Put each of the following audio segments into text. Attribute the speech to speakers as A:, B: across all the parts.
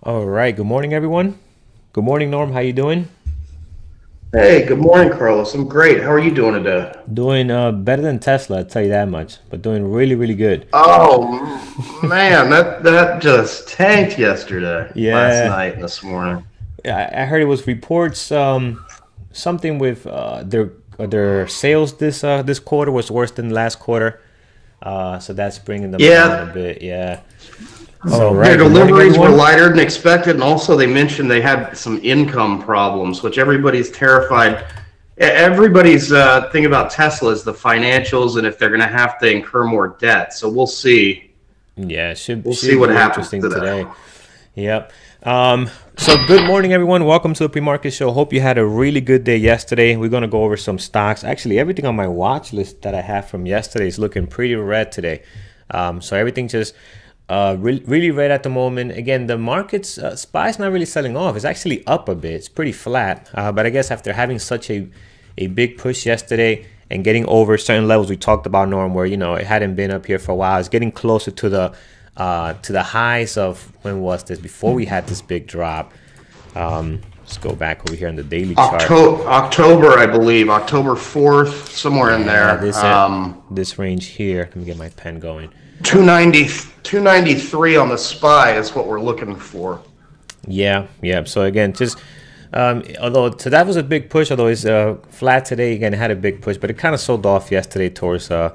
A: All right. Good morning, everyone. Good morning, Norm. How you doing?
B: Hey, good morning, Carlos. I'm great. How are you doing today?
A: Doing better than Tesla, I'll tell you that much. But doing really, really good.
B: Man, that just tanked yesterday, last
A: Yeah,
B: night, and this morning.
A: I heard it was reports something with their sales this quarter was worse than last quarter. So that's bringing them down a
B: Yeah,
A: bit. Yeah. All
B: their
A: right. Good morning,
B: deliveries were
A: everyone.
B: lighter than expected, and also they mentioned they had some income problems, which everybody's terrified. Everybody's thing about Tesla is the financials and if they're going to have to incur more debt. So we'll see.
A: Yeah, should
B: We'll see
A: should
B: what
A: be
B: happens
A: interesting
B: today.
A: today. Yep. So good morning, everyone. Welcome to the pre-market show. Hope you had a really good day yesterday. We're gonna go over some stocks. Actually, everything on my watch list that I have from yesterday is looking pretty red today. So everything just really red at the moment. Again, the market's SPY's not really selling off. It's actually up a bit. It's pretty flat. But I guess after having such a big push yesterday and getting over certain levels we talked about, Norm, where it hadn't been up here for a while, it's getting closer to the highs of when was this before we had this big drop. Let's go back over here on the daily chart.
B: October, I believe, October 4th, somewhere in
A: Yeah,
B: there.
A: this range here. Let me get my pen going.
B: 290, 293 on the SPY is what we're looking for.
A: Yeah, yeah. So again, just although so that was a big push. Although it's flat today, again, it had a big push, but it kind of sold off yesterday towards the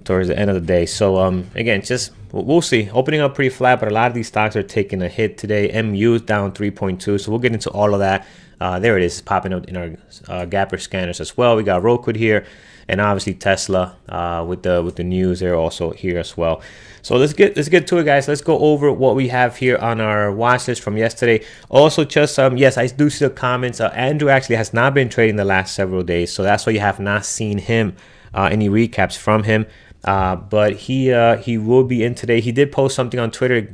A: end of the day. So again, just we'll see. Opening up pretty flat, but a lot of these stocks are taking a hit today. MU is down 3.2, so we'll get into all of that. There it is, popping up in our Gapper scanners as well. We got Roku here, and obviously Tesla with the news. They're also here as well. So let's get to it, guys. Let's go over what we have here on our watch list from yesterday. Also, just yes, I do see the comments. Andrew actually has not been trading the last several days, so that's why you have not seen him any recaps from him. But he will be in today. He did post something on Twitter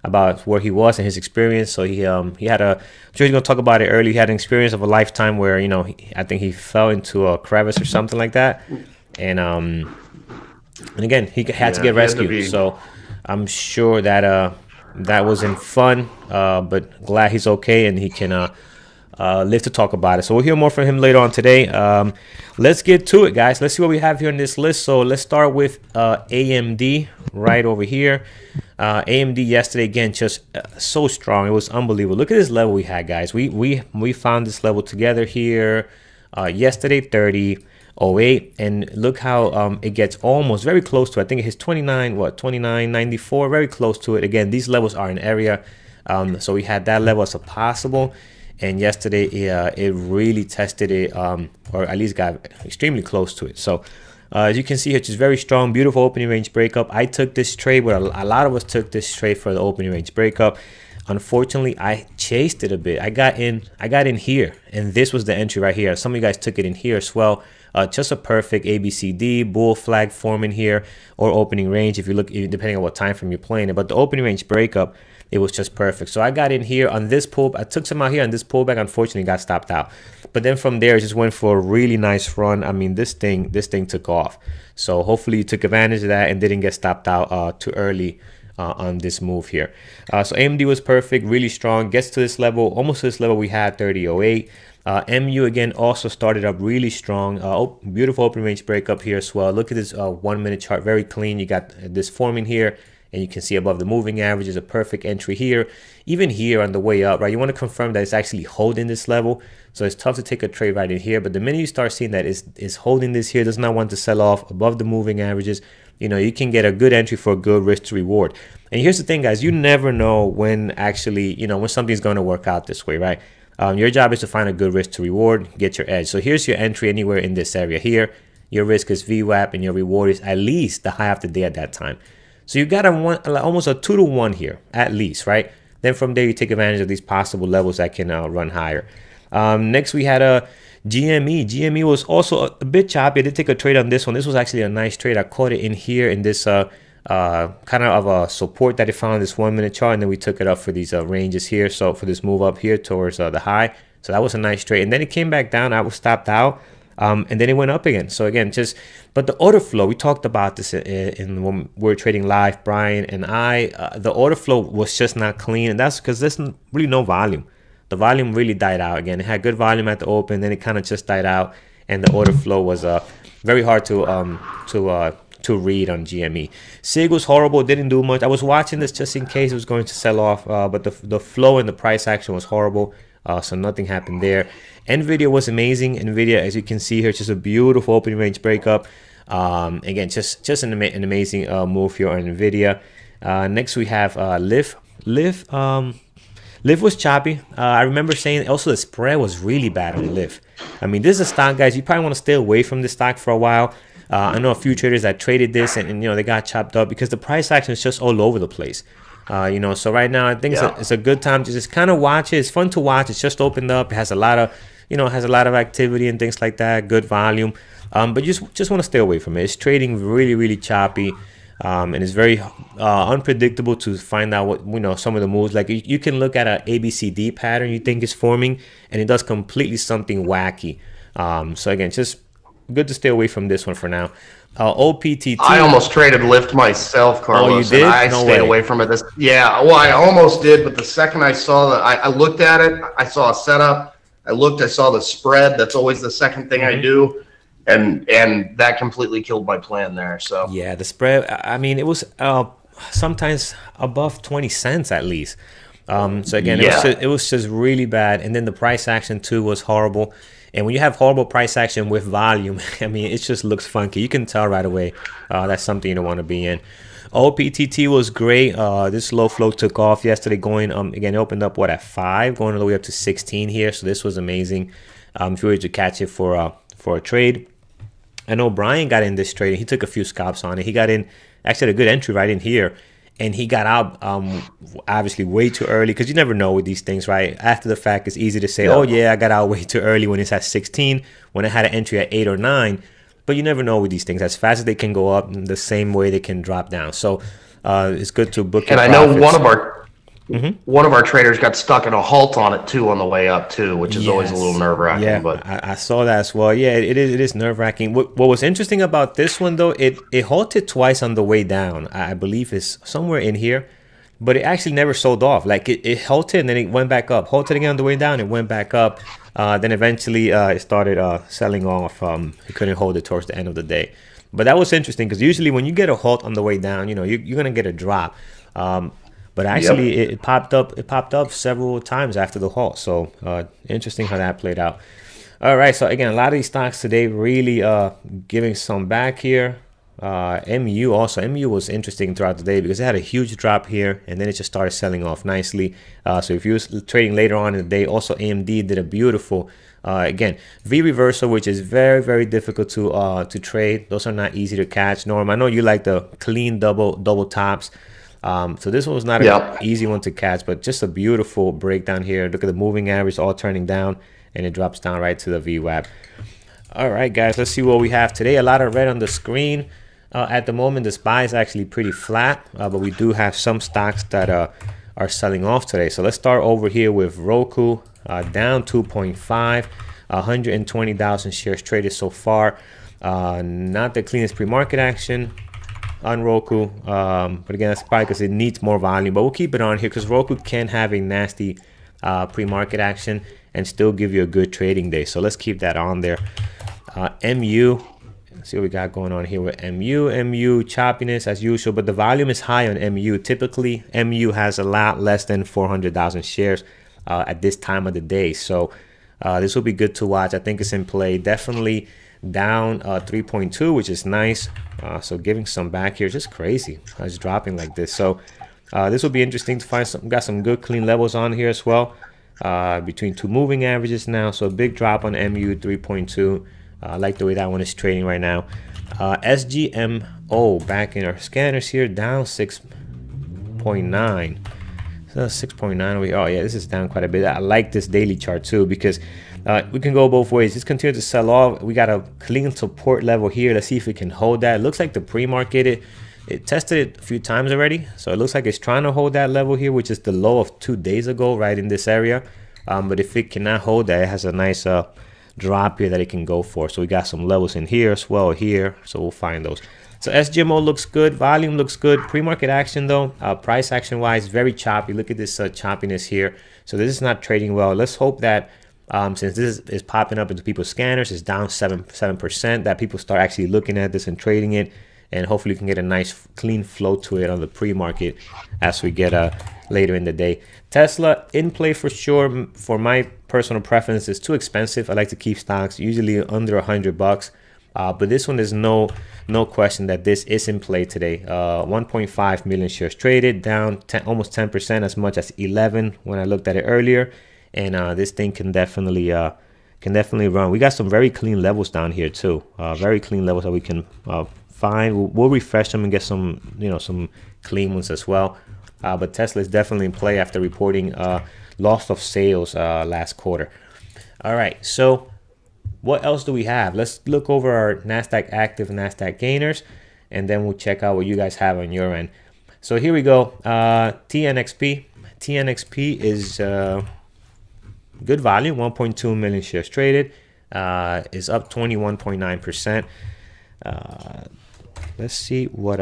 A: about where he was and his experience. So he had a. I'm sure he's gonna talk about it early. He had an experience of a lifetime where I think he fell into a crevice or something like that, and again he had to
B: Yeah,
A: get
B: he had to
A: rescued.
B: be.
A: So I'm sure that wasn't fun, but glad he's okay and he can live to talk about it. So we'll hear more from him later on today. Let's get to it, guys. Let's see what we have here on this list. So let's start with AMD right over here. AMD yesterday again just so strong. It was unbelievable. Look at this level we had, guys. We found this level together here yesterday, 30.08, and look how it gets almost very close to. I think it hits 29.94, very close to it. Again, these levels are an area. So we had that level as a possible. And yesterday, it really tested it, or at least got extremely close to it. So, as you can see here, it's just very strong, beautiful opening range breakup. I took this trade, but a lot of us took this trade for the opening range breakup. Unfortunately, I chased it a bit. I got in here, and this was the entry right here. Some of you guys took it in here as well. Just a perfect ABCD bull flag forming here, or opening range if you look, depending on what time frame you're playing it. But the opening range breakup, it was just perfect. So I got in here on this pull. I took some out here on this pullback. Unfortunately, got stopped out. But then from there, it just went for a really nice run. I mean, this thing took off. So hopefully you took advantage of that and didn't get stopped out too early on this move here. So AMD was perfect, really strong. Gets to this level, almost to this level we had 30.08. MU again also started up really strong. Beautiful open range breakup here as well. Look at this 1 minute chart, very clean. You got this forming here, and you can see above the moving average is a perfect entry here. Even here on the way up, right? You want to confirm that it's actually holding this level. So it's tough to take a trade right in here. But the minute you start seeing that it's holding this here, does not want to sell off above the moving averages, you can get a good entry for a good risk to reward. And here's the thing, guys, you never know when actually, when something's going to work out this way, right? Your job is to find a good risk to reward, get your edge. So here's your entry anywhere in this area here. Your risk is VWAP and your reward is at least the high of the day at that time. So you got almost a 2-to-1 here, at least, right? Then from there, you take advantage of these possible levels that can run higher. Next, we had a GME. GME was also a bit choppy. I did take a trade on this one. This was actually a nice trade. I caught it in here in this kind of a support that it found this 1 minute chart, and then we took it up for these ranges here. So for this move up here towards the high. So that was a nice trade. And then it came back down. I was stopped out. and then it went up again. So again, but the order flow, we talked about this in when we were trading live, Brian and I. The order flow was just not clean, and that's because there's really no volume. The volume really died out again. It had good volume at the open, then it kind of just died out, and the order flow was very hard to read on GME. SIG was horrible, didn't do much. I was watching this just in case it was going to sell off, but the flow and the price action was horrible, so nothing happened there. NVIDIA was amazing. NVIDIA, as you can see here, just a beautiful opening range breakup. Again, just an amazing move here on NVIDIA. Next we have LIV. LIV was choppy. I remember saying also the spread was really bad on LIV. I mean, this is a stock, guys, you probably want to stay away from this stock for a while. I know a few traders that traded this and they got chopped up because the price action is just all over the place. So right now I think it's a good time to just kind of watch it. It's fun to watch. It's just opened up. It has a lot of activity and things like that, good volume. But just want to stay away from it. It's trading really, really choppy. And it's very unpredictable to find out what some of the moves. Like you can look at an ABCD pattern you think is forming, and it does completely something wacky. So again, just good to stay away from this one for now. OPTT.
B: I almost traded Lyft myself, Carlos.
A: Oh, you did?
B: And I stayed away from it. I almost did, but the second I saw I looked at it, I saw a setup. I saw the spread. That's always the second thing I do. And that completely killed my plan there. So
A: yeah, the spread. I mean, it was sometimes above 20 cents at least. So again, it was just really bad. And then the price action too was horrible. And when you have horrible price action with volume, I mean, it just looks funky. You can tell right away that's something you don't want to be in. OPTT was great. This low flow took off yesterday, going again, it opened up at 5, going all the way up to 16 here. So this was amazing. If you were to catch it for a trade. I know Brian got in this trade and he took a few scalps on it. He got in, actually a good entry right in here, and he got out obviously way too early, because you never know with these things, right? After the fact, it's easy to say, oh yeah, I got out way too early when it's at 16, when I had an entry at 8 or 9, but you never know with these things. As fast as they can go up, the same way they can drop down. So it's good to book your profits.
B: And I know one of our traders got stuck in a halt on it too on the way up too, which is always a little nerve-wracking.
A: Yeah, but I saw that as well. Yeah, it is nerve-wracking. What was interesting about this one though, it halted twice on the way down. I believe it's somewhere in here, but it actually never sold off. Like it halted and then it went back up. Halted again on the way down, it went back up. Then eventually it started selling off. It couldn't hold it towards the end of the day. But that was interesting, because usually when you get a halt on the way down, you're gonna get a drop. But actually, it popped up. It popped up several times after the halt. So interesting how that played out. All right. So again, a lot of these stocks today really giving some back here. MU also. MU was interesting throughout the day because it had a huge drop here, and then it just started selling off nicely. So if you was trading later on in the day, also AMD did a beautiful. Again, V reversal, which is very, very difficult to trade. Those are not easy to catch. Norm, I know you like the clean double tops. So this one was not an easy one to catch, but just a beautiful breakdown here. Look at the moving average all turning down, and it drops down right to the VWAP. All right, guys, let's see what we have today. A lot of red on the screen. At the moment, the SPY is actually pretty flat, but we do have some stocks that are selling off today. So let's start over here with Roku, down 2.5, 120,000 shares traded so far. Not the cleanest pre-market action on Roku, but again, that's probably because it needs more volume, but we'll keep it on here because Roku can have a nasty pre-market action and still give you a good trading day. So let's keep that on there. MU, let's see what we got going on here with MU. MU choppiness as usual, but the volume is high on MU. Typically, MU has a lot less than 400,000 shares at this time of the day. So this will be good to watch. I think it's in play. Definitely down 3.2, which is nice. So giving some back here, just crazy. It's dropping like this. So this will be interesting to find some. Got some good clean levels on here as well. Between two moving averages now. So a big drop on MU 3.2. I like the way that one is trading right now. SGMO back in our scanners here, down 6.9. So 6.9 over here. Oh yeah, this is down quite a bit. I like this daily chart too because we can go both ways. It's continued to sell off. We got a clean support level here. Let's see if we can hold that. It looks like the pre-market, it tested it a few times already. So it looks like it's trying to hold that level here, which is the low of 2 days ago, right in this area. But if it cannot hold that, it has a nice drop here that it can go for. So we got some levels in here as well here. So we'll find those. So SGMO looks good. Volume looks good. Pre-market action though, price action wise, very choppy. Look at this choppiness here. So this is not trading well. Let's hope that since this is popping up into people's scanners, it's down 7%, that people start actually looking at this and trading it. And hopefully you can get a nice clean flow to it on the pre-market as we get later in the day. Tesla in play for sure. For my personal preference, it's too expensive. I like to keep stocks usually under $100. But this one is no question that this is in play today. 1.5 million shares traded, down almost 10%, as much as 11 when I looked at it earlier. And this thing can definitely run. We got some very clean levels down here too. Very clean levels that we can find. We'll refresh them and get some some clean ones as well. But Tesla is definitely in play after reporting loss of sales last quarter. All right, so what else do we have? Let's look over our NASDAQ active and NASDAQ gainers, and then we'll check out what you guys have on your end. So here we go. TNXP. TNXP is good volume, 1.2 million shares traded, is up 21.9%. Let's see what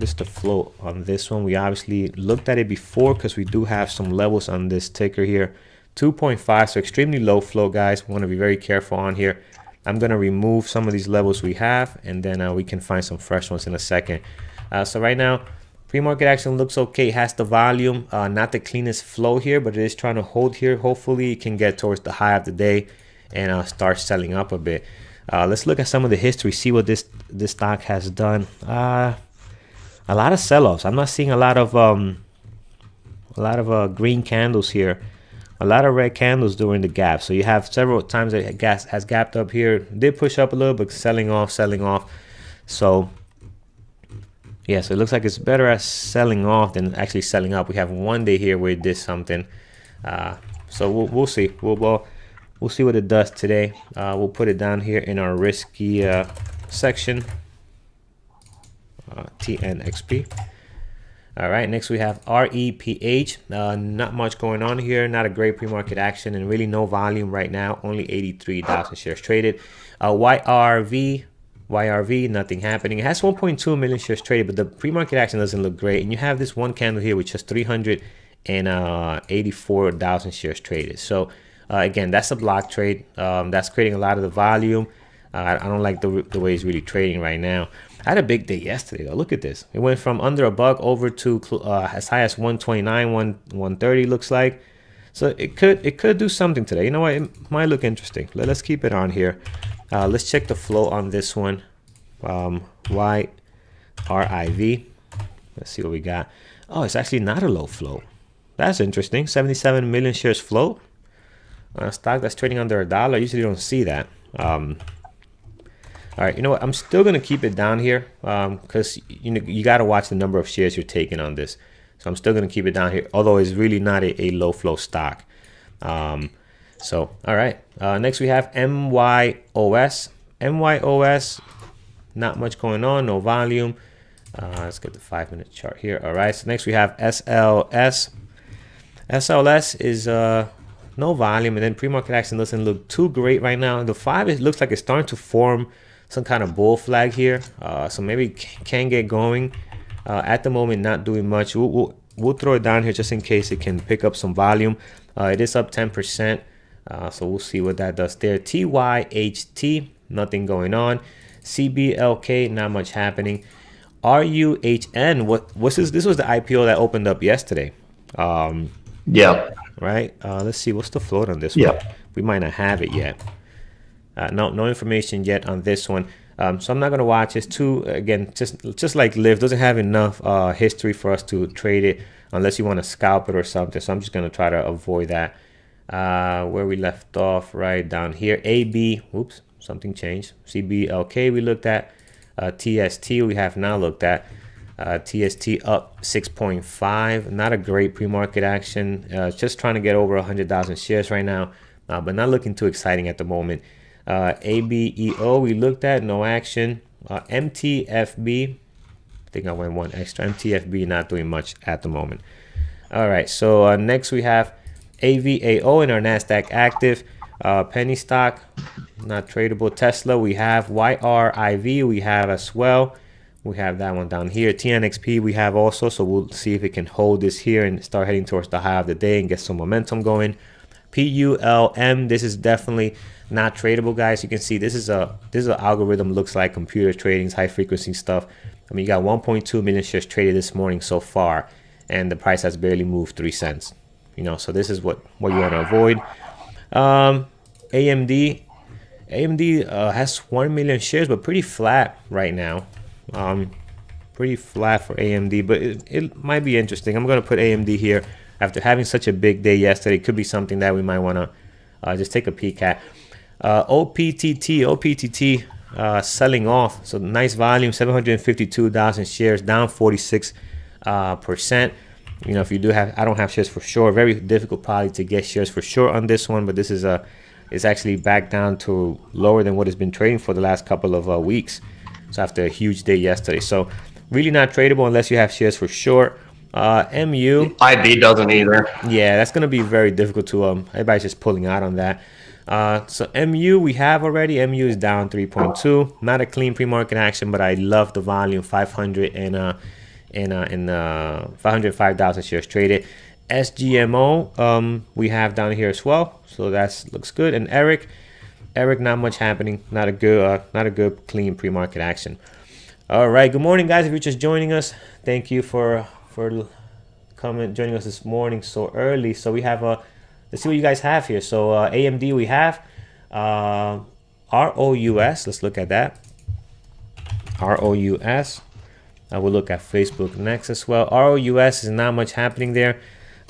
A: is the flow on this one. We obviously looked at it before because we do have some levels on this ticker here. 2.5, so extremely low flow, guys. We want to be very careful on here. I'm going to remove some of these levels we have, and then we can find some fresh ones in a second. So right now, pre-market action looks okay. It has the volume, not the cleanest flow here, but it is trying to hold here. Hopefully it can get towards the high of the day and start selling up a bit. Let's look at some of the history, see what this stock has done. A lot of sell-offs. I'm not seeing a lot of green candles here. A lot of red candles during the gap. So you have several times that it has gapped up here. Did push up a little, but selling off. So yeah, so it looks like it's better at selling off than actually selling up. We have one day here where it did something. So we'll see. We'll see what it does today. We'll put it down here in our risky section. TNXP. All right, next we have REPH. Not much going on here. Not a great pre-market action and really no volume right now. Only 83,000 shares traded. YRV, nothing happening. It has 1.2 million shares traded, but the pre-market action doesn't look great. And you have this one candle here which has 384,000 shares traded. So again, that's a block trade. That's creating a lot of the volume. I don't like the way it's really trading right now. I had a big day yesterday though. Look at this. It went from under $1 over to as high as 129, 130 looks like. So it could do something today. You know what? It might look interesting. Let's keep it on here. Let's check the flow on this one. YRIV. Let's see what we got. Oh, it's actually not a low flow. That's interesting. 77 million shares flow. A stock that's trading under $1. I usually don't see that. All right, you know what? I'm still gonna keep it down here because you got to watch the number of shares you're taking on this. So I'm still gonna keep it down here, although it's really not a low flow stock. So all right, next we have MYOS. MYOS, not much going on, no volume. Let's get the 5-minute chart here. All right, so next we have SLS. SLS is no volume, and then pre-market action doesn't look too great right now. The 5, it looks like it's starting to form some kind of bull flag here, so maybe it can get going. At the moment, not doing much. We'll throw it down here just in case it can pick up some volume. It is up 10%, so we'll see what that does there. TYHT, nothing going on. CBLK, not much happening. RUHN, what's this? This was the IPO that opened up yesterday.
B: Yeah.
A: Right. Let's see. What's the float on this one? We might not have it yet. No information yet on this one. So I'm not gonna watch. It's too, again, just like Lyft, doesn't have enough history for us to trade it unless you want to scalp it or something. So I'm just gonna try to avoid that. Where we left off, right down here. AB. Oops, something changed. CBLK we looked at. TST we have now looked at. TST up 6.5. Not a great pre-market action. Just trying to get over 100,000 shares right now, but not looking too exciting at the moment. ABEO we looked at, no action. MTFB, I think I went one extra. MTFB not doing much at the moment. All right, so next we have AVAO in our NASDAQ active. Penny stock, not tradable. Tesla, we have YRIV, we have as well. We have that one down here. TNXP we have also, so we'll see if it can hold this here and start heading towards the high of the day and get some momentum going. PULM, this is definitely not tradable, guys. You can see this is an algorithm, looks like computer trading, high frequency stuff. I mean, you got 1.2 million shares traded this morning so far, and the price has barely moved 3 cents. You know, so this is what you want to avoid. AMD has 1 million shares, but pretty flat right now. Pretty flat for AMD, but it might be interesting. I'm going to put AMD here after having such a big day yesterday. It could be something that we might want to just take a peek at. OPTT selling off, so nice volume, 752,000 shares, down 46%. You know, if you do have, I don't have shares for sure. Very difficult probably to get shares for sure on this one, but this is it's actually back down to lower than what it's been trading for the last couple of weeks. So after a huge day yesterday, so really not tradable unless you have shares for sure. MU,
B: IB doesn't either.
A: yeah, that's gonna be very difficult to everybody's just pulling out on that. So MU we have already. MU is down 3.2. Not a clean pre-market action, but I love the volume. 505,000 shares traded. SGMO we have down here as well, so that looks good. And Eric, not much happening. Not a good clean pre-market action. All right, good morning, guys. If you're just joining us, thank you for joining us this morning so early. So we have let's see what you guys have here. So AMD we have ROUS. Let's look at that. ROUS. We'll look at Facebook next as well. ROUS is not much happening there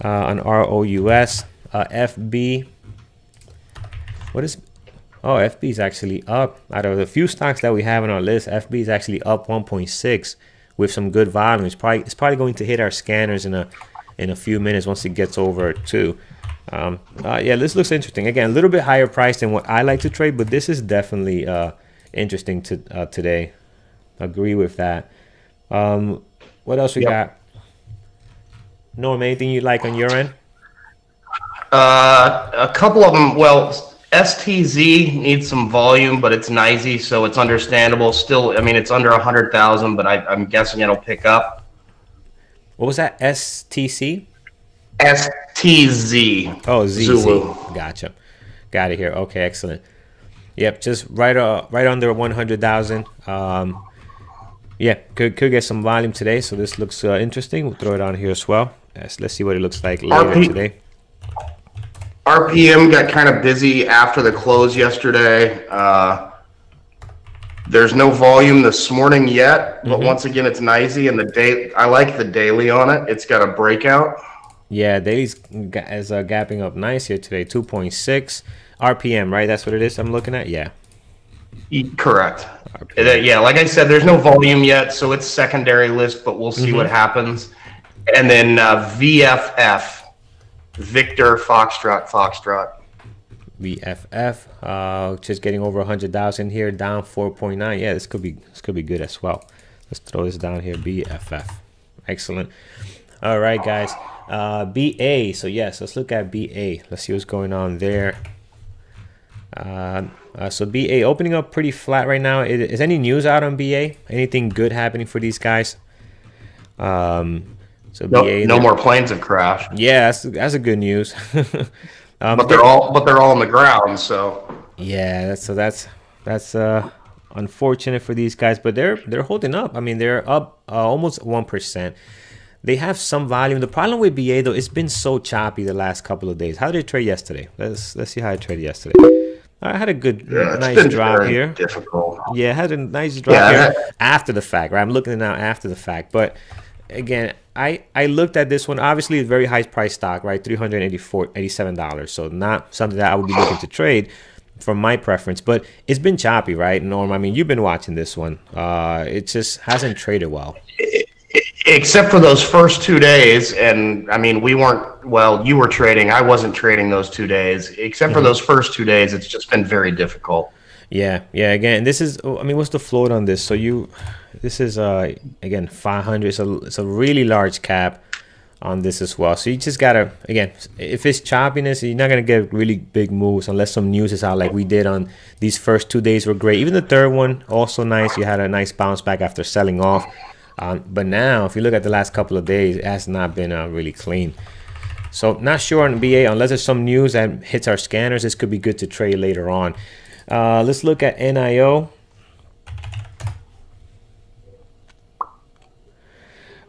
A: on ROUS. FB. What is? Oh, FB is actually up. Out of the few stocks that we have on our list, FB is actually up 1.6 with some good volume. It's probably going to hit our scanners in a few minutes once it gets over 2. Yeah, this looks interesting. Again, a little bit higher price than what I like to trade, but this is definitely interesting today. Agree with that. What else we got? Norm, anything you like on your end?
B: A couple of them. Well, STZ needs some volume, but it's NYSE, so it's understandable. Still, I mean, it's under 100,000, but I'm guessing it'll pick up.
A: What was that? STC?
B: STZ.
A: Oh, ZZ.
B: Zulu.
A: Gotcha. Got it here. Okay, excellent. Yep, just right under 100,000. Yeah, could get some volume today, so this looks interesting. We'll throw it on here as well. Let's see what it looks like later today.
B: RPM got kind of busy after the close yesterday. There's no volume this morning yet, but once again, it's NYSE, and I like the daily on it. It's got a breakout.
A: Yeah, daily's is gapping up nice here today. 2.6 RPM, right? That's what it is. I'm looking at. Yeah.
B: Correct. Yeah, like I said, there's no volume yet, so it's secondary list, but we'll see what happens. And then VFF. Victor Foxtrot.
A: VFF, just getting over 100,000 here, down 4.9. Yeah, this could be good as well. Let's throw this down here. BFF, excellent. All right, guys. BA. So yes, let's look at BA. Let's see what's going on there. So BA opening up pretty flat right now. Is any news out on BA? Anything good happening for these guys? So BA,
B: no more planes have crashed.
A: Yeah, that's a good news.
B: But they're all on the ground. So
A: yeah, that's unfortunate for these guys, but they're holding up. I mean, they're up almost 1%. They have some volume. The problem with BA though, it's been so choppy the last couple of days. How did it trade yesterday? Let's see how it traded yesterday. I had a good, nice drop here.
B: Difficult.
A: Yeah, I had a nice drop here after the fact. Right, I'm looking at it now after the fact, but again, I looked at this one. Obviously, a very high price stock, right? $387. So not something that I would be looking to trade from my preference. But it's been choppy, right, Norm? I mean, you've been watching this one. It just hasn't traded well.
B: Except for those first 2 days, and I mean, you were trading. I wasn't trading those 2 days. Except for those first 2 days, it's just been very difficult.
A: Yeah. Again, this is. I mean, what's the float on this? So this is again 500. It's a really large cap. on this as well. So you just gotta, again, if it's choppiness, you're not gonna get really big moves unless some news is out like we did on these first 2 days were great. Even the third one also nice. You had a nice bounce back after selling off. But now if you look at the last couple of days, it has not been really clean. So not sure on BA unless there's some news that hits our scanners. This could be good to trade later on. Let's look at NIO.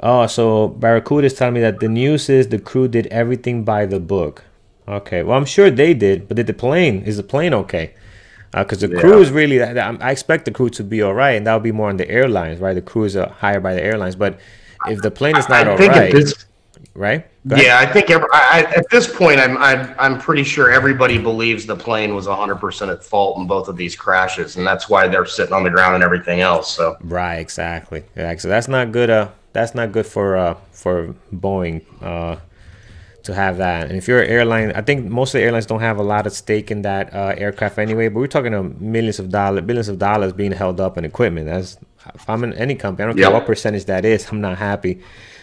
A: Oh, so Barracuda is telling me that the news is the crew did everything by the book. Okay, well, I'm sure they did, but is the plane okay? Because the crew is really, I expect the crew to be all right, and that would be more on the airlines, right? The crew is hired by the airlines, but if the plane is not all right, right?
B: Yeah, I think at this point, I'm pretty sure everybody believes the plane was 100% at fault in both of these crashes, and that's why they're sitting on the ground and everything else. So
A: right, exactly. Yeah, so that's not good. That's not good for Boeing to have that. And if you're an airline, I think most of the airlines don't have a lot of stake in that aircraft anyway. But we're talking billions of dollars being held up in equipment. That's if I'm in any company, I don't care what percentage that is. I'm not happy.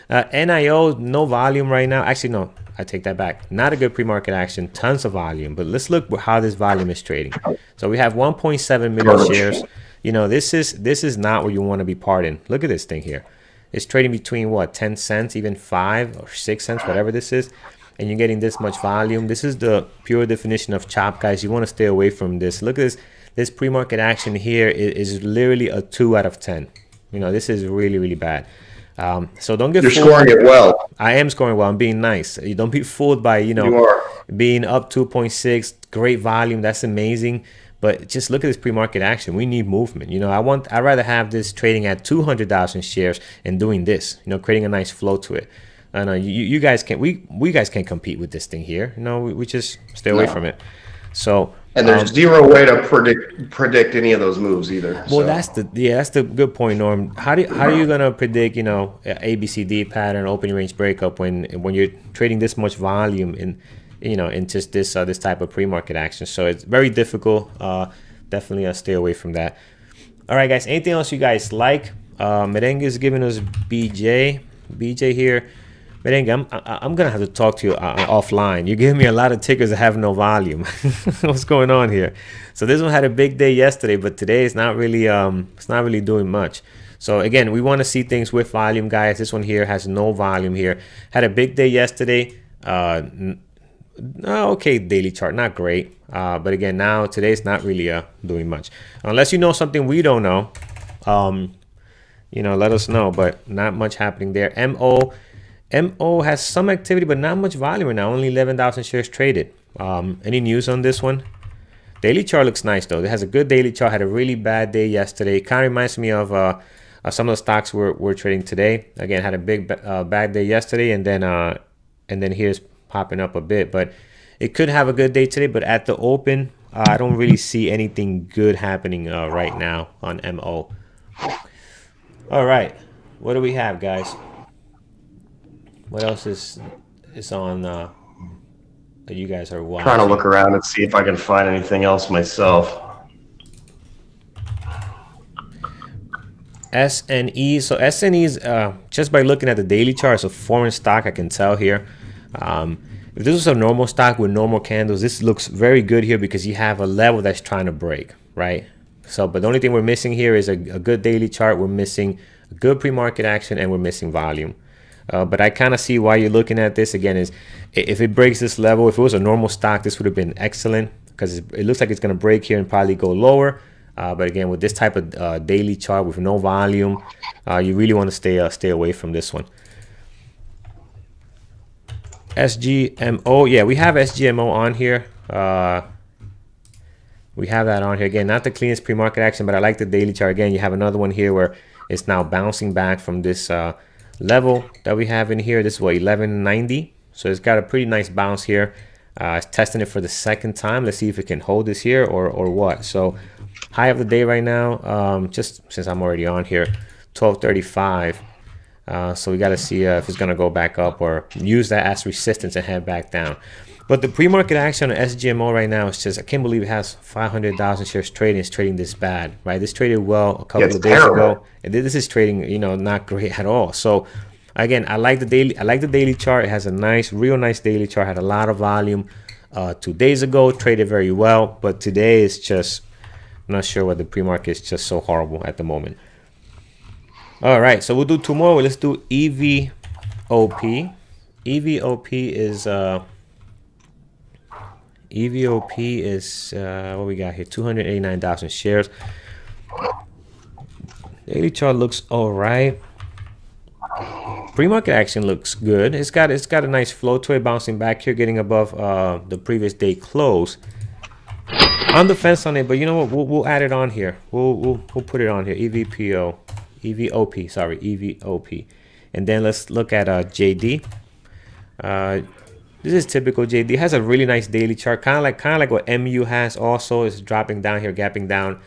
A: NIO, no volume right now. Actually, no, I take that back. Not a good pre-market action. Tons of volume. But let's look how this volume is trading. So we have 1.7 million shares. You know, this is not what you want to be part in. Look at this thing here. It's trading between what, 10 cents, even 5 or 6 cents, whatever this is, and you're getting this much volume. This is the pure definition of chop, guys. You want to stay away from this. Look at this. This pre-market action here is literally a 2 out of 10. You know, this is really, really bad. So don't get fooled.
B: You're scoring it well.
A: I am scoring well. I'm being nice. You don't be fooled by, you being up 2.6, great volume. That's amazing. But just look at this pre-market action. We need movement. You know, I'd rather have this trading at 200,000 shares and doing this, creating a nice flow to it. I know you guys can't, we guys can't compete with this thing here. We just stay away from it. So,
B: and there's zero way to predict any of those moves either.
A: Well, that's the good point, Norm. How are you gonna predict, ABCD pattern, opening range breakup when you're trading this much volume in just this type of pre-market action? So it's very difficult. Definitely stay away from that. All right, guys. Anything else you guys like? Merengue is giving us BJ here. Merengue, I'm gonna have to talk to you offline. You're giving me a lot of tickers that have no volume. What's going on here? So this one had a big day yesterday, but today it's not really doing much. So again, we want to see things with volume, guys. This one here has no volume here. Had a big day yesterday. Okay, daily chart, not great. But again, now today's not really doing much. Unless you know something we don't know, let us know. But not much happening there. MO has some activity, but not much volume right now. Only 11,000 shares traded. Any news on this one? Daily chart looks nice though. It has a good daily chart. Had a really bad day yesterday. Kind of reminds me of some of the stocks we're trading today. Again, had a big bad day yesterday, and then here's popping up a bit, but it could have a good day today. But at the open, I don't really see anything good happening right now on MO. All right, what do we have, guys? What else is on that you guys are watching?
B: Trying to look around and see if I can find anything else myself.
A: SNE. So SNE is just by looking at the daily chart, it's a foreign stock. I can tell here. If this was a normal stock with normal candles, this looks very good here because you have a level that's trying to break, right? So, but the only thing we're missing here is a good daily chart. We're missing a good pre-market action, and we're missing volume. But I kind of see why you're looking at this. Again, is if it breaks this level, if it was a normal stock, this would have been excellent because it looks like it's going to break here and probably go lower. But again, with this type of daily chart with no volume, you really want to stay away from this one. SGMO, yeah, we have SGMO on here. We have that on here. Again, not the cleanest pre-market action, but I like the daily chart. Again, you have another one here where it's now bouncing back from this level that we have in here. This is what, 1190. So it's got a pretty nice bounce here. It's testing it for the second time. Let's see if it can hold this here or what. So high of the day right now, just since I'm already on here, 1235. So we got to see if it's going to go back up or use that as resistance and head back down. But the pre-market action on SGMO right now is just, I can't believe it has 500,000 shares trading. It's trading this bad, right? This traded well a couple of days ago. And this is trading, not great at all. So Again, I like the daily chart. It has a nice, real nice daily chart. Had a lot of volume 2 days ago, traded very well, but today is just not sure what the pre-market is, just so horrible at the moment. All right, so we'll do two more. Let's do EVOP. EVOP is what we got here, 289,000 shares. Daily chart looks all right. Pre-market action looks good. It's got a nice flow to it, bouncing back here, getting above the previous day close. On the fence on it, but you know what? We'll add it on here. We'll put it on here. EVOP. Sorry, EVOP. And then let's look at JD. This is typical JD. It has a really nice daily chart, kind of like what MU has. Also, is dropping down here, gapping down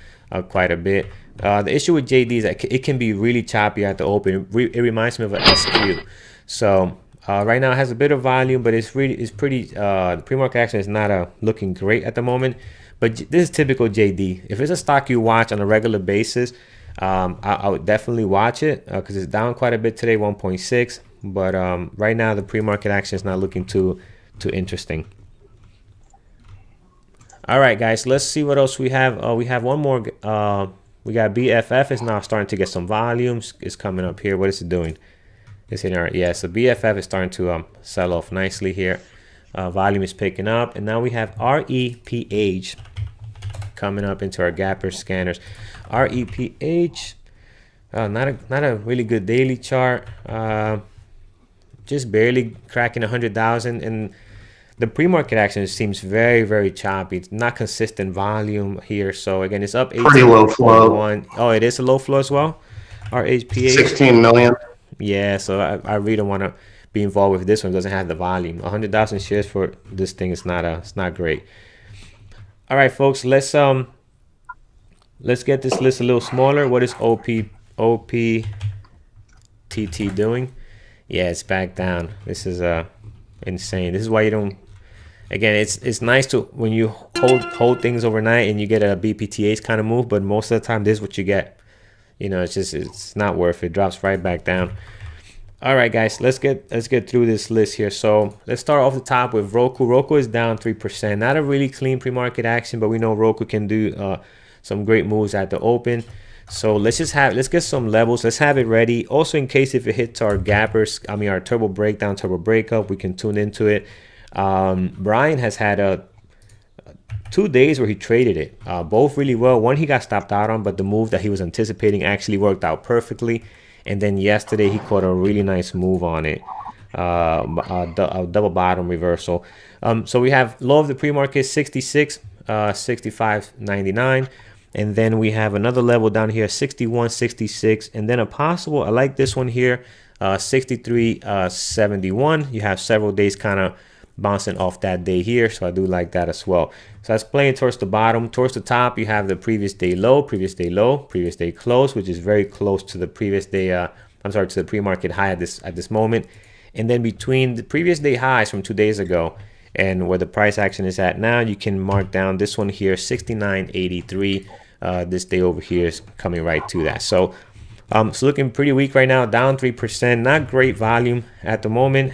A: quite a bit. The issue with JD is that it can be really choppy at the open. It reminds me of an SQ. So right now it has a bit of volume, but it's pretty. The pre-market action is not looking great at the moment. But this is typical JD. If it's a stock you watch on a regular basis, I would definitely watch it because it's down quite a bit today, 1.6. But right now the pre-market action is not looking too interesting. All right, guys, let's see what else we have. We have one more. We got BFF is now starting to get some volumes. It's coming up here. What is it doing? It's in our, yeah, so BFF is starting to sell off nicely here. Volume is picking up, and now we have REPH coming up into our gapper scanners. REPH, not a really good daily chart. Just barely cracking 100,000, and the pre-market action seems very, very choppy. It's not consistent volume here. So again, it's up 18.
B: Pretty low flow.
A: Oh, it is a low flow as well. RHPH
B: 16 million.
A: Yeah, so I really don't want to be involved with this one. It doesn't have the volume. 100,000 shares for this thing is it's not great. All right, folks, let's get this list a little smaller. What is OPTT doing? Yeah, it's back down. This is insane. This is why you don't. Again, it's nice to when you hold things overnight and you get a BPTH kind of move, but most of the time this is what you get. You know, it's not worth it. It drops right back down. All right, guys, let's get through this list here. So let's start off the top with Roku. Roku is down 3%. Not a really clean pre-market action, but we know Roku can do some great moves at the open. So let's get some levels. Let's have it ready. Also, in case if it hits our gappers, our turbo breakdown, turbo breakup, we can tune into it. Brian has had 2 days where he traded it, both really well. One he got stopped out on, but the move that he was anticipating actually worked out perfectly. And then yesterday he caught a really nice move on it, a double bottom reversal. So we have low of the pre-market 66, 65.99. And then we have another level down here, 61.66, and then a possible, I like this one here, 63.71. You have several days kind of bouncing off that day here, so I do like that as well. So that's playing towards the bottom. Towards the top, you have the previous day low, previous day low, previous day close, which is very close to the previous day, to the pre-market high at this moment. And then between the previous day highs from 2 days ago and where the price action is at now, you can mark down this one here, 69.83. This day over here is coming right to that. So it's looking pretty weak right now, down 3%. Not great volume at the moment.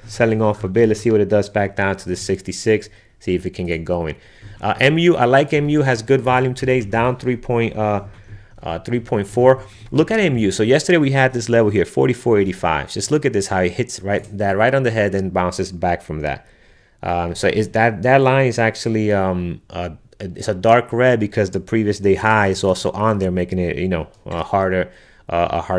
A: Selling off a bit. Let's see what it does back down to the 66. See if it can get going. MU, I like MU, has good volume today. It's down 3.4. Look at MU. So yesterday we had this level here, 44.85. Just look at this, how it hits right on the head and bounces back from that. So is that line is actually it's a dark red because the previous day high is also on there, making it a hard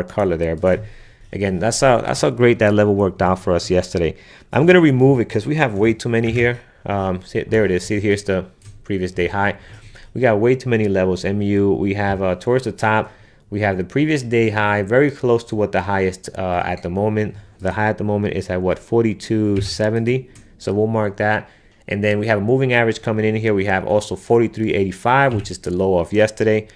A: color there. But again, that's how great that level worked out for us yesterday. I'm gonna remove it because we have way too many here. See, there it is. See, here's the previous day high. We got way too many levels. MU, we have towards the top, we have the previous day high, very close to what the highest at the moment. The high at the moment is at what, 42.70. So we'll mark that. And then we have a moving average coming in here. We have also 43.85, which is the low of yesterday.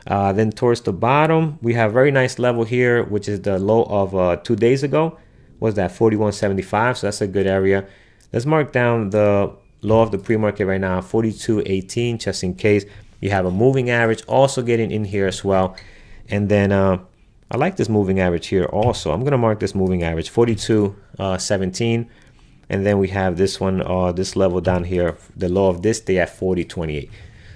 A: Then towards the bottom, we have a very nice level here, which is the low of 2 days ago. Was that 41.75? So that's a good area. Let's mark down the low of the pre-market right now, 42.18, just in case. You have a moving average also getting in here as well. And then I like this moving average here also. I'm going to mark this moving average 42.17. And then we have this one, this level down here, the low of this day at 40.28.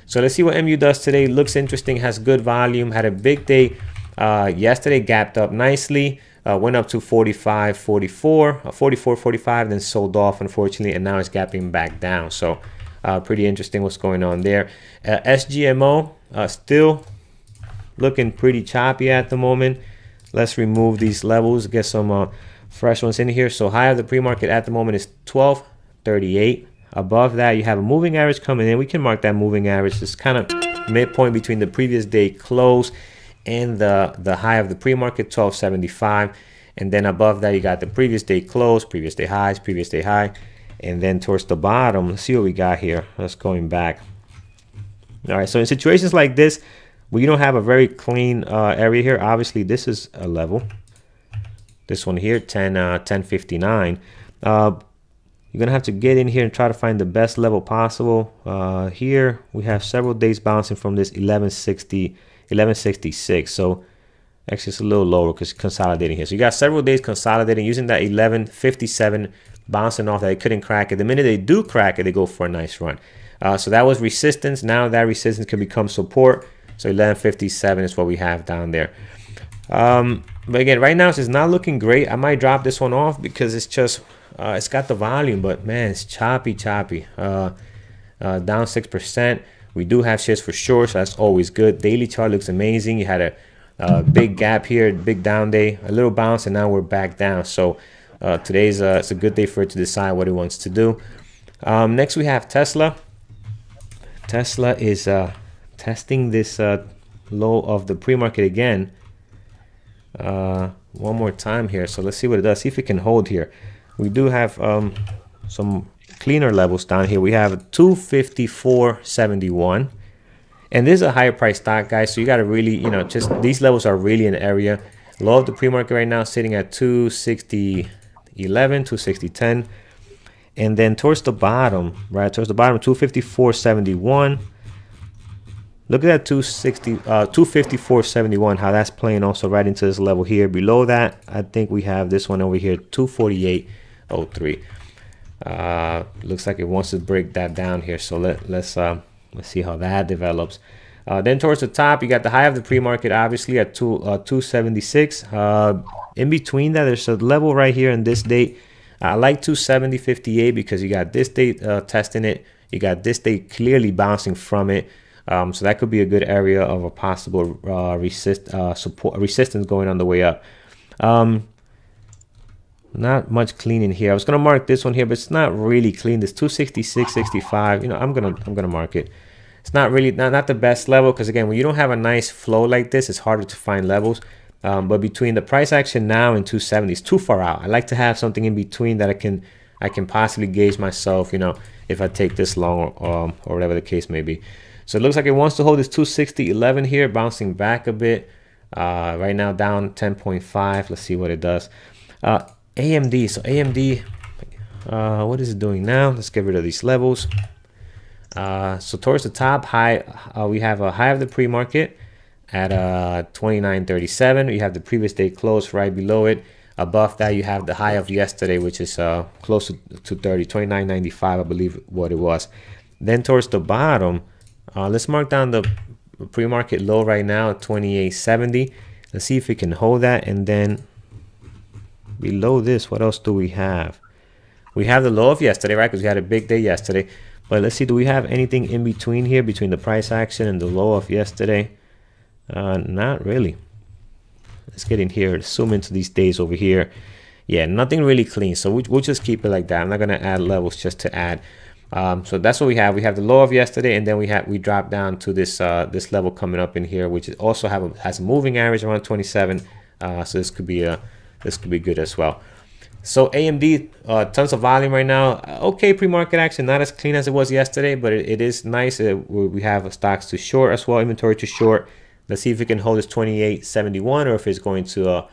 A: So let's see what MU does today. Looks interesting, has good volume, had a big day yesterday, gapped up nicely, went up to 44.45, then sold off, unfortunately, and now it's gapping back down. So pretty interesting what's going on there. SGMO still looking pretty choppy at the moment. Let's remove these levels, get some fresh ones in here. So high of the pre-market at the moment is 12.38. Above that, you have a moving average coming in. We can mark that moving average. It's kind of midpoint between the previous day close and the high of the pre-market, 12.75. And then above that, you got the previous day close, previous day highs, previous day high. And then towards the bottom, let's see what we got here. Let's going back. All right, so in situations like this, we don't have a very clean area here. Obviously, this is a level. This one here, 10.59. You're going to have to get in here and try to find the best level possible. Here, we have several days bouncing from this 1166. So actually, it's a little lower because consolidating here. So you got several days consolidating using that 1157, bouncing off that. They couldn't crack it. The minute they do crack it, they go for a nice run. So that was resistance. Now that resistance can become support. So 1157 is what we have down there. But again, right now it's not looking great. I might drop this one off because it's just it's got the volume, but man, it's choppy. Down 6%. We do have shares for sure, so that's always good. Daily chart looks amazing. You had a big gap here, big down day, a little bounce, and now we're back down. So today's it's a good day for it to decide what it wants to do. Next we have Tesla. Tesla is testing this low of the pre-market again. One more time here, so let's see what it does. See if it can hold here. We do have some cleaner levels down here. We have 254.71, and this is a higher price stock, guys, so you got to really, you know, just these levels are really an area. Low of the pre-market right now sitting at 260.11, 260.10, and then towards the bottom, right towards the bottom, 254.71. Look at that 254.71, how that's playing also right into this level here. Below that, I think we have this one over here, 248.03. Looks like it wants to break that down here. So let's see how that develops. Then towards the top, you got the high of the pre-market, obviously at 276. In between that, there's a level right here in this date. I like 270.58 because you got this date testing it. You got this date clearly bouncing from it. So that could be a good area of a possible resistance going on the way up. Not much clean in here. I was gonna mark this one here, but it's not really clean. This 266.65. You know, I'm gonna mark it. It's not really not the best level because again, when you don't have a nice flow like this, it's harder to find levels. But between the price action now and 270 is too far out. I like to have something in between that I can possibly gauge myself. You know, if I take this long or whatever the case may be. So it looks like it wants to hold this 260.11 here, bouncing back a bit. Right now down 10.5. Let's see what it does. AMD. So AMD, what is it doing now? Let's get rid of these levels. So towards the top high, we have a high of the pre-market at 29.37. You have the previous day close right below it. Above that, you have the high of yesterday, which is close to 30, 29.95, I believe what it was. Then towards the bottom, let's mark down the pre-market low right now at 28.70. Let's see if we can hold that. And then below this, what else do we have? We have the low of yesterday, right? Because we had a big day yesterday. But let's see, do we have anything in between here between the price action and the low of yesterday? Not really. Let's get in here, zoom into these days over here. Yeah, nothing really clean. So we'll just keep it like that. I'm not going to add levels just to add. So that's what we have. We have the low of yesterday, and then we drop down to this this level coming up in here, which is also has a moving average around 27. So this could be good as well. So AMD, tons of volume right now. Okay, pre-market action, not as clean as it was yesterday, but it is nice. We have stocks to short as well, inventory to short. Let's see if we can hold this 28.71 or if it's going to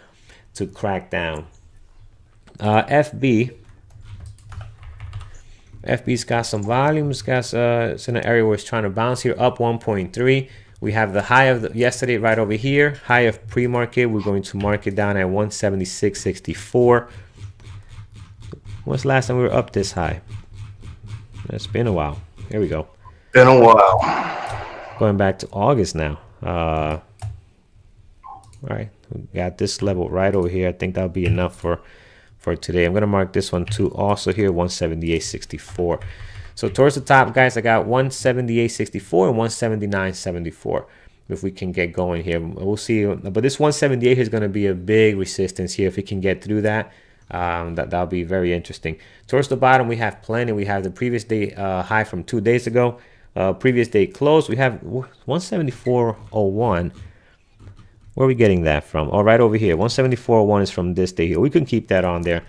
A: crack down. FB's got some volume. It's in an area where it's trying to bounce here, up 1.3. We have the high of yesterday right over here. High of pre-market. We're going to mark it down at 176.64. When's the last time we were up this high? It's been a while. Here we go.
B: Been a while.
A: Going back to August now. All right, we got this level right over here. I think that'll be enough for today. I'm gonna mark this one too also here, 178.64. So towards the top, guys, I got 178.64 and 179.74. If we can get going here, we'll see. But this 178 is going to be a big resistance here. If we can get through that, that'll be very interesting. Towards the bottom, we have plenty. We have the previous day high from 2 days ago. Previous day close, we have 174.01. Where are we getting that from? Oh, right over here. 174.01 is from this day here. We can keep that on there.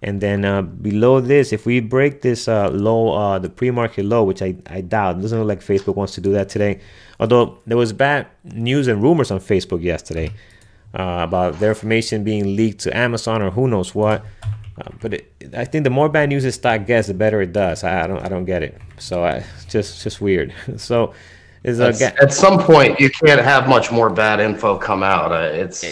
A: And then below this, if we break this low, the pre-market low, which I doubt, it doesn't look like Facebook wants to do that today. Although there was bad news and rumors on Facebook yesterday about their information being leaked to Amazon or who knows what. But I think the more bad news this stock gets, the better it does. I don't get it. So it's just weird. So
B: at some point you can't have much more bad info come out.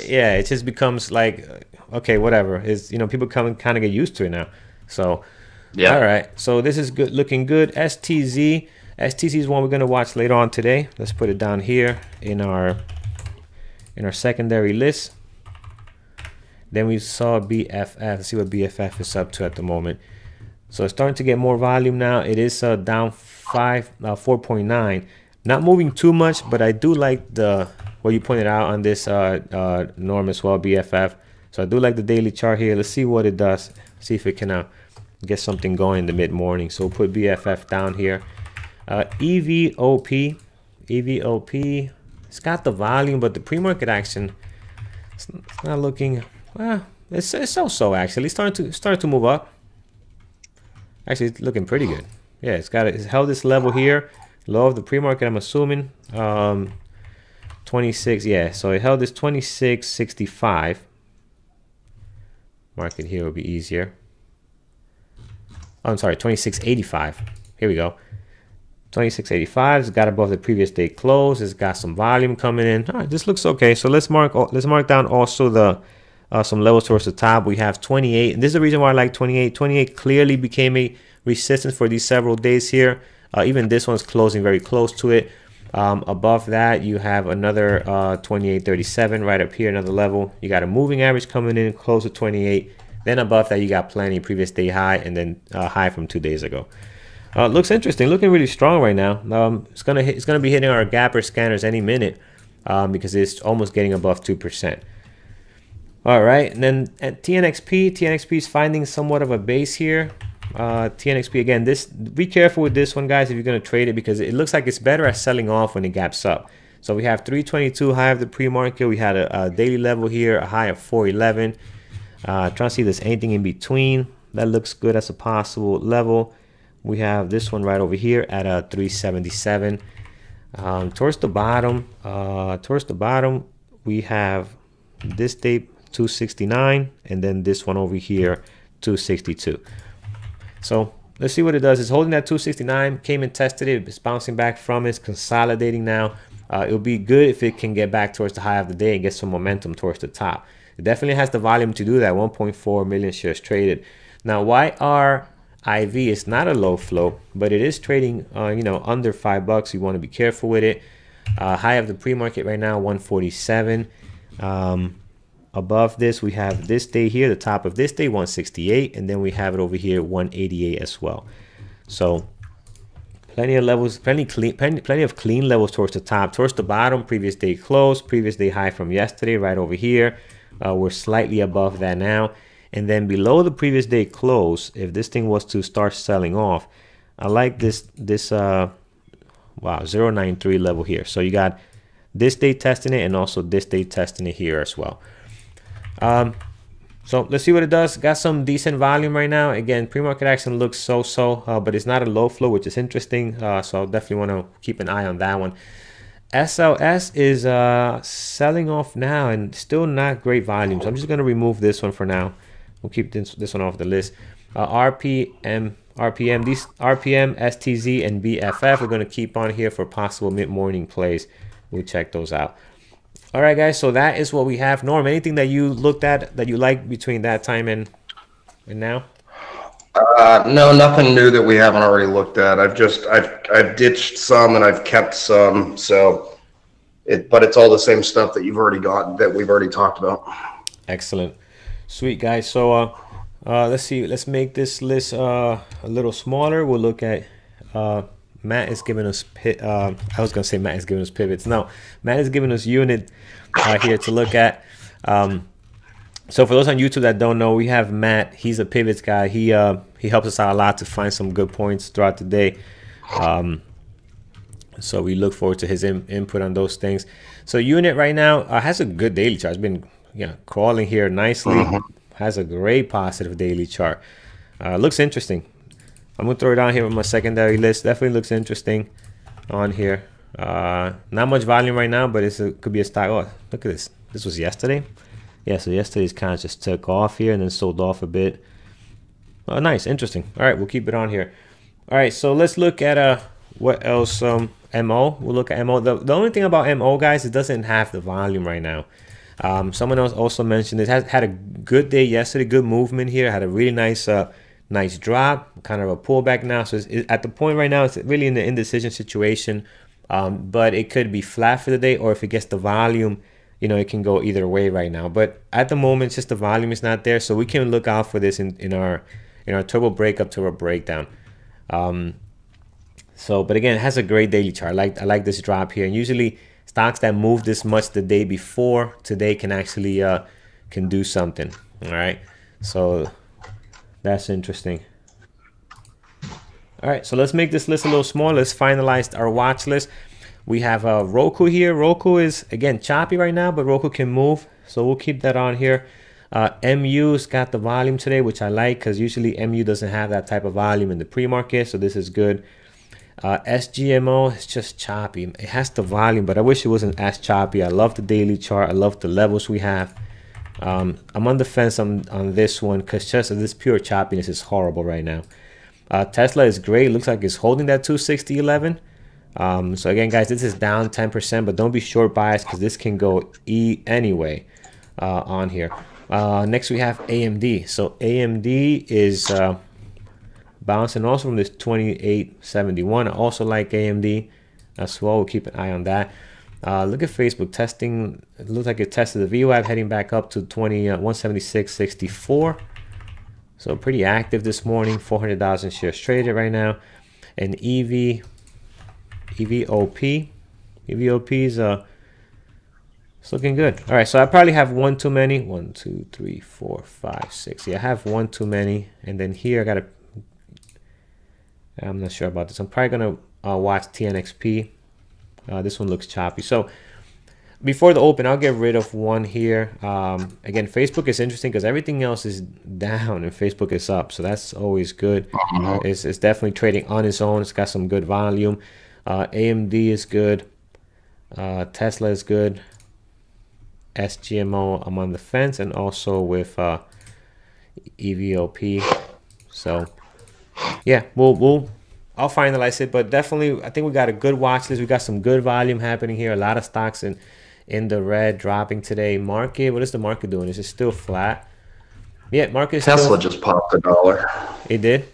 A: Yeah, it just becomes like, okay, whatever. It's, you know, people kind of get used to it now. So yeah. All right. So this is good, looking good. STZ is one we're gonna watch later on today. Let's put it down here in our secondary list. Then we saw BFF. Let's see what BFF is up to at the moment. So it's starting to get more volume now. It is down 4.9. Not moving too much, but I do like what you pointed out on this norm as well, BFF. So I do like the daily chart here. Let's see what it does. See if it can get something going in the mid-morning. So we'll put BFF down here. EVOP. It's got the volume, but the pre-market action, it's not looking. Well, it's so actually. It's starting to move up. Actually, it's looking pretty good. Yeah, it's held this level here. Low of the pre-market, I'm assuming. 26, yeah. So it held this 26.65. Market here will be easier. Oh, I'm sorry, 26.85. Here we go. 26.85. It's got above the previous day close. It's got some volume coming in. All right, this looks okay. So let's mark down also the some levels towards the top. We have 28, and this is the reason why I like 28. 28 clearly became a resistance for these several days here. Even this one's closing very close to it. Above that, you have another 28.37 right up here, another level. You got a moving average coming in close to 28. Then above that, you got plenty previous day high, and then high from 2 days ago. Looks interesting, looking really strong right now. It's gonna be hitting our gapper scanners any minute because it's almost getting above 2%. All right, and then at TNXP is finding somewhat of a base here. TNXP again, be careful with this one, guys, if you're going to trade it, because it looks like it's better at selling off when it gaps up. So we have 322 high of the pre-market. We had a daily level here, a high of 411. Trying to see if there's anything in between that looks good as a possible level. We have this one right over here at a 377. Towards the bottom, we have this day 269, and then this one over here 262. So let's see what it does. It's holding that 269, came and tested it. It's bouncing back from it. It's consolidating now. It'll be good if it can get back towards the high of the day and get some momentum towards the top. It definitely has the volume to do that. 1.4 million shares traded. Now, YRIV is not a low flow, but it is trading, under $5. You want to be careful with it. High of the pre-market right now, 147. Above this, we have this day here, the top of this day, 168, and then we have it over here, 188 as well. So plenty of levels, plenty of clean levels towards the top. Towards the bottom, previous day close, previous day high from yesterday, right over here. We're slightly above that now. And then below the previous day close, if this thing was to start selling off, I like this 093 level here. So you got this day testing it, and also this day testing it here as well. So let's see what it does. Got some decent volume right now. Again, pre-market action looks so-so, but it's not a low flow, which is interesting. So I'll definitely want to keep an eye on that one. SLS is selling off now and still not great volume. So I'm just going to remove this one for now. We'll keep this one off the list. RPM, STZ, and BFF we're going to keep on here for possible mid-morning plays. we'll check those out. All right, guys. So that is what we have. Norm, anything that you looked at that you like between that time and now?
B: No, nothing new that we haven't already looked at. I've ditched some and I've kept some. So but it's all the same stuff that you've already got that we've already talked about.
A: Excellent. Sweet, guys. So let's see. Let's make this list a little smaller. We'll look at Matt is giving us I was gonna say Matt is giving us pivots. No, Matt is giving us unit here to look at. So for those on YouTube that don't know, we have Matt. He's a pivots guy. He helps us out a lot to find some good points throughout the day. So we look forward to his input on those things. So unit right now has a good daily chart. It's been crawling here nicely. Has a great positive daily chart. Looks interesting. I'm gonna throw it on here with my secondary list. Definitely looks interesting on here. Not much volume right now, but it could be a stock. Oh, look at this. This was yesterday. Yeah, so yesterday's kind of just took off here and then sold off a bit. Oh, nice, interesting. All right, we'll keep it on here. All right, so let's look at what else? MO. We'll look at MO. The only thing about MO, guys, it doesn't have the volume right now. Someone else also mentioned it had a good day yesterday, good movement here. Had a really nice drop, kind of a pullback now. So it's at the point right now, it's really in the indecision situation. But it could be flat for the day, or if it gets the volume, it can go either way right now. But at the moment, it's just the volume is not there, so we can look out for this in our turbo breakup to our breakdown. But again, it has a great daily chart. I like this drop here, and usually stocks that move this much the day before today can actually can do something. All right, so that's interesting. All right, so let's make this list a little smaller. Let's finalize our watch list. We have Roku here. Roku is, again, choppy right now, but Roku can move, so we'll keep that on here. MU's got the volume today, which I like because usually MU doesn't have that type of volume in the pre-market, so this is good. SGMO is just choppy. It has the volume, but I wish it wasn't as choppy. I love the daily chart. I love the levels we have. I'm on the fence on this one because just this pure choppiness is horrible right now. Tesla is great. Looks like it's holding that 260.11. So again, guys, this is down 10%, but don't be short biased because this can go anyway on here. Next, we have AMD. So AMD is bouncing also from this 2871. I also like AMD as well. We'll keep an eye on that. Look at Facebook testing. It looks like it tested the VWAP heading back up to 176.64. So pretty active this morning. 400,000 shares traded right now. And EVOP is it's looking good. All right, so I probably have one too many. 1, 2, 3, 4, 5, 6. Yeah, I have one too many. And then here I gotta. I'm not sure about this. I'm probably gonna watch TNXP. This one looks choppy. So before the open, I'll get rid of one here. Again, Facebook is interesting because everything else is down and Facebook is up, so that's always good. It's definitely trading on its own. It's got some good volume. AMD is good. Tesla is good. SGMO, I'm on the fence, and also with EVOP. So yeah, I'll finalize it, but definitely I think we got a good watch list. We got some good volume happening here. A lot of stocks in the red, dropping today. Market, what is the market doing? Is it still flat? Yeah, market is
B: Tesla just popped $1.
A: It did?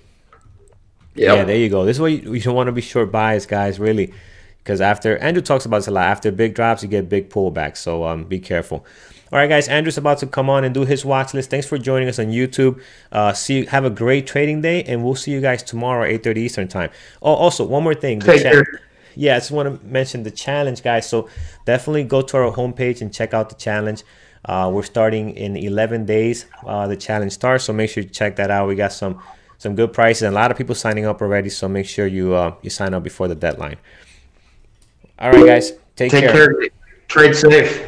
B: Yep.
A: Yeah, there you go. This is why you don't want to be short bias, guys, really. Because after, Andrew talks about this a lot, after big drops, you get big pullbacks. So be careful. All right, guys, Andrew's about to come on and do his watch list. Thanks for joining us on YouTube. Have a great trading day, and we'll see you guys tomorrow at 8:30 Eastern time. Oh, also, one more thing.
B: Take care.
A: Yeah, I just want to mention the challenge, guys. So definitely go to our homepage and check out the challenge. We're starting in 11 days. The challenge starts, so make sure you check that out. We got some good prices and a lot of people signing up already. So make sure you sign up before the deadline. All right, guys, take care.
B: Trade safe.